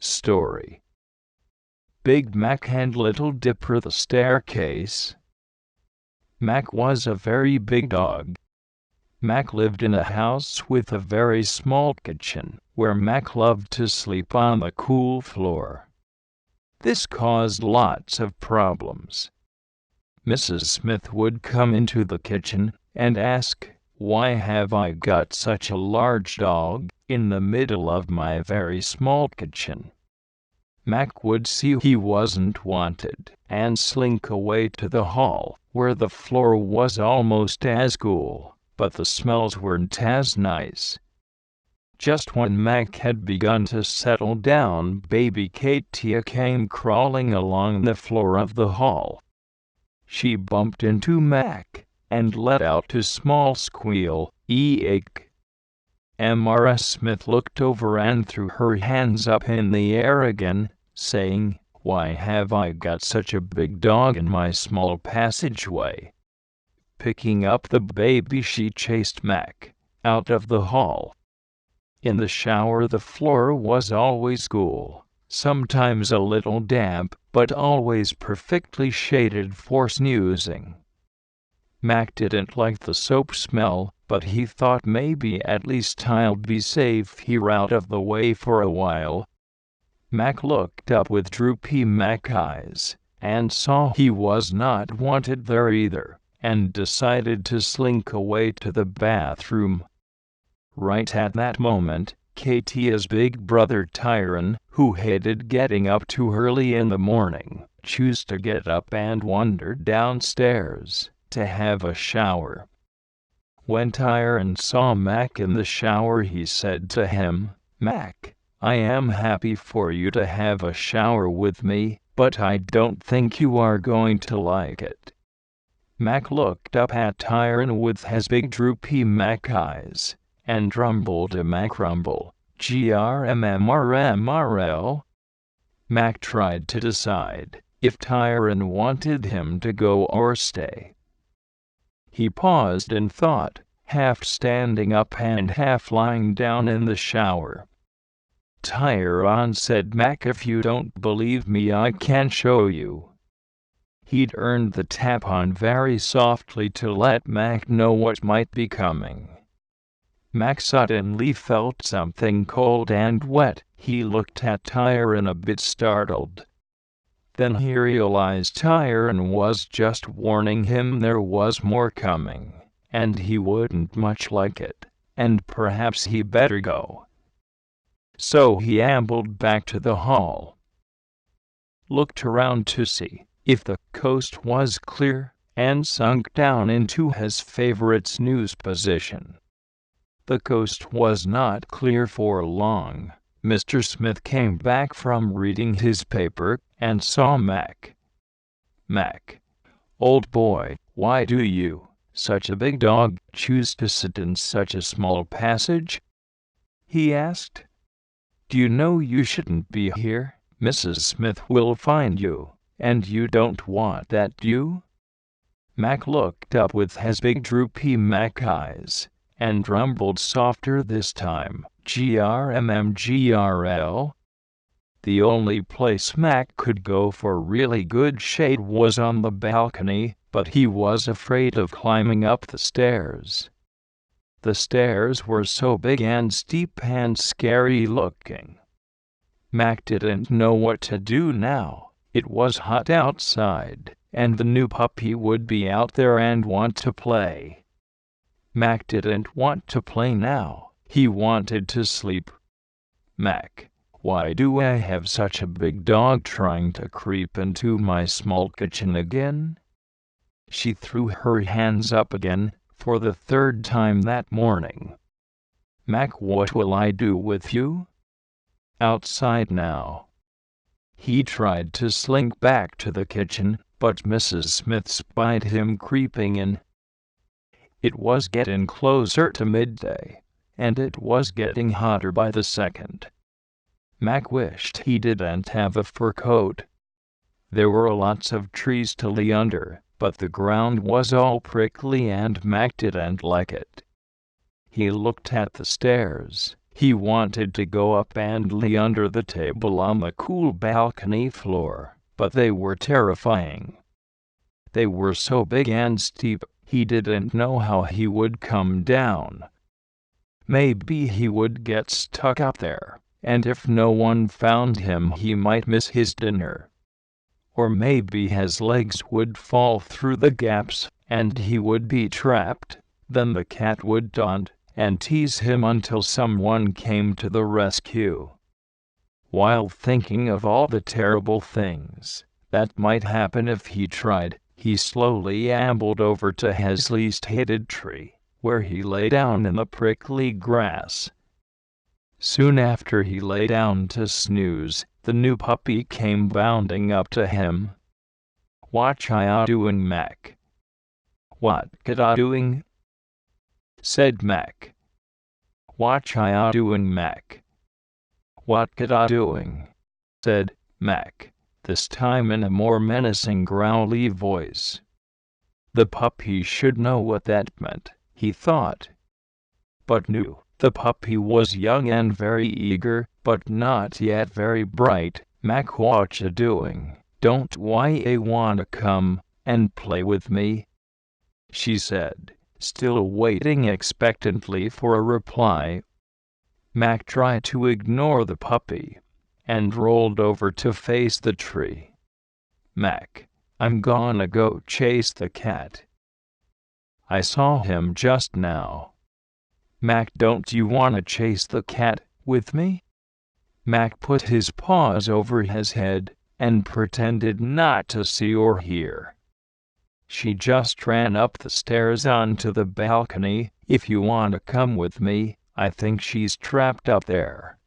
Story. Big Mac and Little Dipper. The staircase. Mac was a very big dog. Mac lived in a house with a very small kitchen, where Mac loved to sleep on the cool floor. This caused lots of problems. Mrs. Smith would come into the kitchen and ask, "Why have I got such a large dog in the middle of my very small kitchen?" Mac would see he wasn't wanted and slink away to the hall, where the floor was almost as cool, but the smells weren't as nice. Just when Mac had begun to settle down, baby Katia came crawling along the floor of the hall. She bumped into Mac and let out a small squeal, "Eek!" Mrs. Smith looked over and threw her hands up in the air again, saying, "Why have I got such a big dog in my small passageway?" Picking up the baby, she chased Mac out of the hall. In the shower, the floor was always cool, sometimes a little damp, but always perfectly shaded for snoozing. Mac didn't like the soap smell, but he thought maybe at least I'll be safe here out of the way for a while. Mac looked up with droopy Mac eyes and saw he was not wanted there either, and decided to slink away to the bathroom. Right at that moment, Katia's big brother Tyron, who hated getting up too early in the morning, chose to get up and wandered downstairs to have a shower. When Tyron saw Mac in the shower, he said to him, "Mac, I am happy for you to have a shower with me, but I don't think you are going to like it." Mac looked up at Tyron with his big droopy Mac eyes and rumbled a Mac rumble, "Grmmrmrl." Mac tried to decide if Tyron wanted him to go or stay. He paused and thought, half standing up and half lying down in the shower. Tyron said, "Mac, if you don't believe me, I can show you." He'd earned the tap on very softly to let Mac know what might be coming. Mac suddenly felt something cold and wet. He looked at Tyron a bit startled. Then he realized Tyron was just warning him there was more coming, and he wouldn't much like it, and perhaps he better go. So he ambled back to the hall, looked around to see if the coast was clear, and sunk down into his favorite snooze position. The coast was not clear for long. Mr. Smith came back from reading his paper and saw Mac. "Mac, old boy, why do you, such a big dog, choose to sit in such a small passage?" he asked. "Do you know you shouldn't be here? Mrs. Smith will find you, and you don't want that, do you?" Mac looked up with his big droopy Mac eyes and rumbled softer this time, "Grmmgrl." The only place Mac could go for really good shade was on the balcony, but he was afraid of climbing up the stairs. The stairs were so big and steep and scary looking. Mac didn't know what to do now. It was hot outside, and the new puppy would be out there and want to play. Mac didn't want to play now. He wanted to sleep. "Mac, why do I have such a big dog trying to creep into my small kitchen again?" She threw her hands up again, for the third time that morning. "Mac, what will I do with you?" "Outside now." He tried to slink back to the kitchen, but Mrs. Smith spied him creeping in. It was getting closer to midday, and it was getting hotter by the second. Mac wished he didn't have a fur coat. There were lots of trees to lie under, but the ground was all prickly and Mac didn't like it. He looked at the stairs. He wanted to go up and lay under the table on the cool balcony floor, but they were terrifying. They were so big and steep, he didn't know how he would come down. Maybe he would get stuck up there, and if no one found him he might miss his dinner. Or maybe his legs would fall through the gaps, and he would be trapped. Then the cat would taunt and tease him until someone came to the rescue. While thinking of all the terrible things that might happen if he tried, he slowly ambled over to his least hated tree, where he lay down in the prickly grass. Soon after he lay down to snooze, the new puppy came bounding up to him. "What ya doing, Mac?" "What could I doing?" said Mac. "What ya doing, Mac?" "What could I doing?" said Mac, this time in a more menacing growly voice. The puppy should know what that meant, he thought. But knew. The puppy was young and very eager, but not yet very bright. "Mac, what ya doing? Don't ya wanna come and play with me?" she said, still waiting expectantly for a reply. Mac tried to ignore the puppy and rolled over to face the tree. "Mac, I'm gonna go chase the cat. I saw him just now." "Mac, don't you wanna chase the cat with me?" Mac put his paws over his head and pretended not to see or hear. "She just ran up the stairs onto the balcony. If you want to come with me, I think she's trapped up there."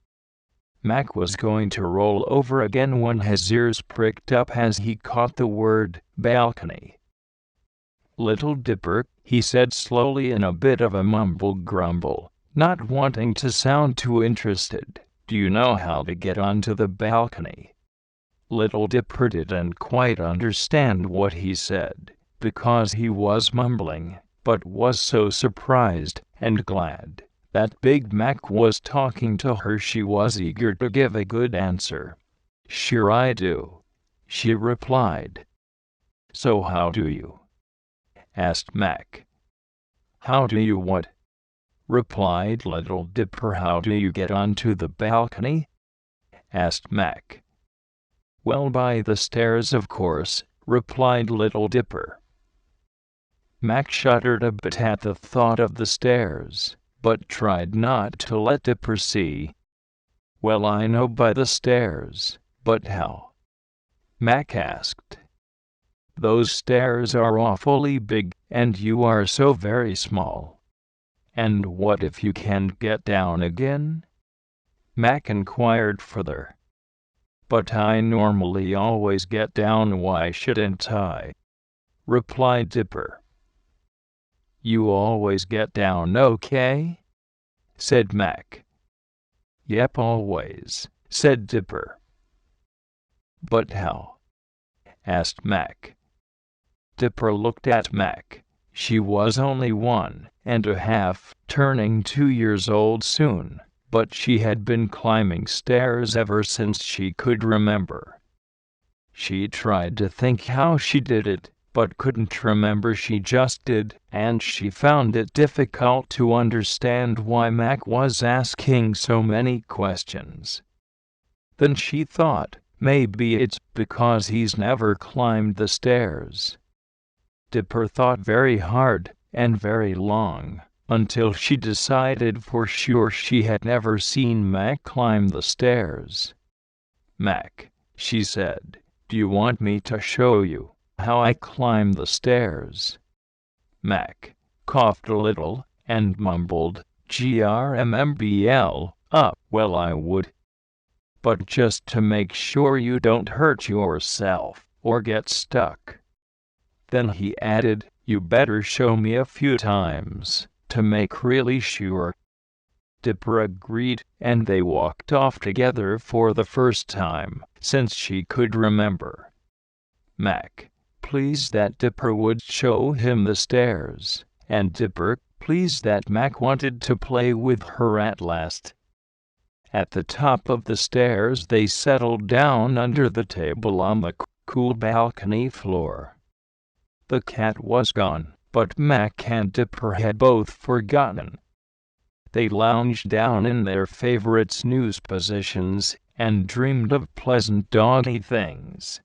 Mac was going to roll over again when his ears pricked up as he caught the word balcony. "Little Dipper," he said slowly in a bit of a mumble-grumble, not wanting to sound too interested, "do you know how to get onto the balcony?" Little Dipper didn't quite understand what he said, because he was mumbling, but was so surprised and glad that Big Mac was talking to her she was eager to give a good answer. "Sure I do," she replied. "So how do you?" asked Mac. "How do you what?" replied Little Dipper. "How do you get onto the balcony?" asked Mac. "Well, by the stairs, of course," replied Little Dipper. Mac shuddered a bit at the thought of the stairs, but tried not to let Dipper see. "Well, I know by the stairs, but how?" Mac asked. "Those stairs are awfully big, and you are so very small." "And what if you can't get down again?" Mac inquired further. "But I normally always get down, why shouldn't I?" replied Dipper. "You always get down, okay?" said Mac. "Yep, always," said Dipper. "But how?" asked Mac. Dipper looked at Mac. She was only 1.5, turning 2 years old soon, but she had been climbing stairs ever since she could remember. She tried to think how she did it, but couldn't remember. She just did, and she found it difficult to understand why Mac was asking so many questions. Then she thought, maybe it's because he's never climbed the stairs. Dipper thought very hard and very long, until she decided for sure she had never seen Mac climb the stairs. "Mac," she said, "do you want me to show you how I climb the stairs?" Mac coughed a little and mumbled, "Grmbl, well, I would. But just to make sure you don't hurt yourself or get stuck." Then he added, "You better show me a few times to make really sure." Dipper agreed, and they walked off together for the first time since she could remember. Mac, pleased that Dipper would show him the stairs, and Dipper, pleased that Mac wanted to play with her at last. At the top of the stairs they settled down under the table on the cool balcony floor. The cat was gone, but Mac and Dipper had both forgotten. They lounged down in their favorite snooze positions and dreamed of pleasant doggy things.